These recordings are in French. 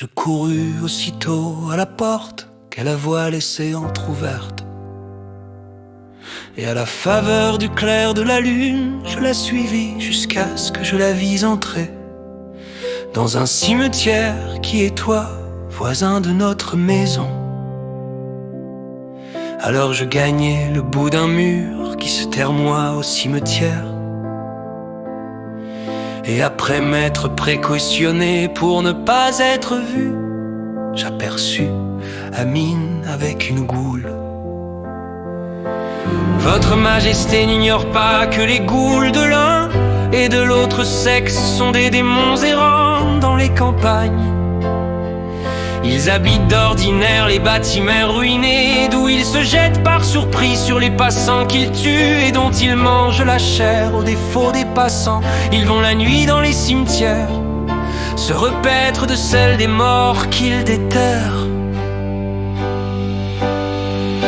Je courus aussitôt à la porte qu'elle avoit laissée entr'ouverte. Et à la faveur du clair de la lune, je la suivis jusqu'à ce que je la vis entrer dans un cimetière qui est toi, voisin de notre maison. Alors je gagnai le bout d'un mur qui se termoie au cimetière. Et après m'être précautionné pour ne pas être vu, j'aperçus Amine avec une goule. Votre majesté n'ignore pas que les goules de l'un et de l'autre sexe sont des démons errants dans les campagnes. Ils habitent d'ordinaire les bâtiments ruinés, d'où ils se jettent par surprise sur les passants qu'ils tuent et dont ils mangent la chair au défaut des passants. Ils vont la nuit dans les cimetières se repaître de celle des morts qu'ils déterrent.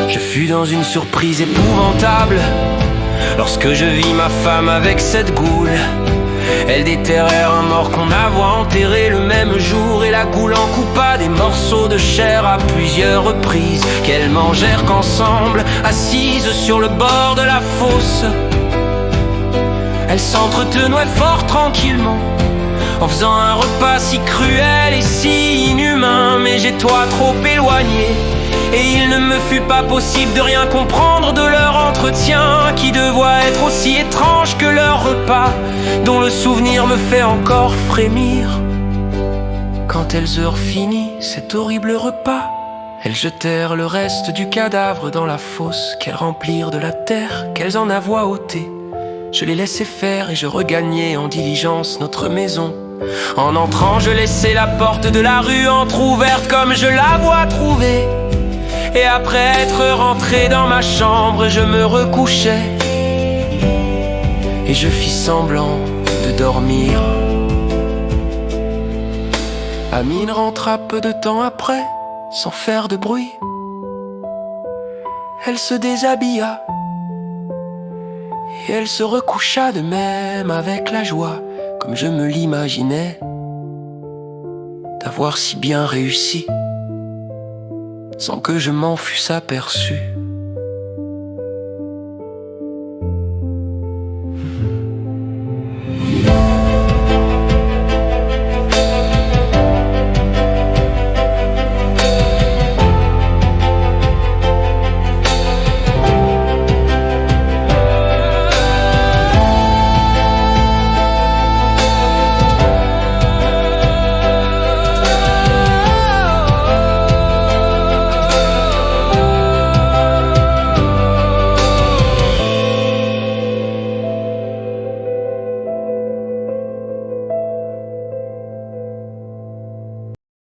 Je fus dans une surprise épouvantable lorsque je vis ma femme avec cette goule. Elle déterrèrent un mort qu'on avoit enterré le même jour, et la goule en coupa des morceaux de chair à plusieurs reprises, qu'elles mangèrent qu'ensemble, assises sur le bord de la fosse. Elles s'entretenaient fort tranquillement, en faisant un repas si cruel et si inhumain. Mais j'ai toi trop éloigné, et il ne me fut pas possible de rien comprendre de leur entretien, qui devait être aussi étrange que leur repas, dont le souvenir me fait encore frémir. Quand elles eurent fini cet horrible repas, elles jetèrent le reste du cadavre dans la fosse, qu'elles remplirent de la terre qu'elles en avoient ôtée. Je les laissai faire et je regagnai en diligence notre maison. En entrant, je laissai la porte de la rue entr'ouverte comme je l'avois trouvée. Et après être rentré dans ma chambre, je me recouchai et je fis semblant de dormir. Amine rentra peu de temps après, sans faire de bruit. Elle se déshabilla et elle se recoucha de même avec la joie, comme je me l'imaginais, d'avoir si bien réussi sans que je m'en fusse aperçu.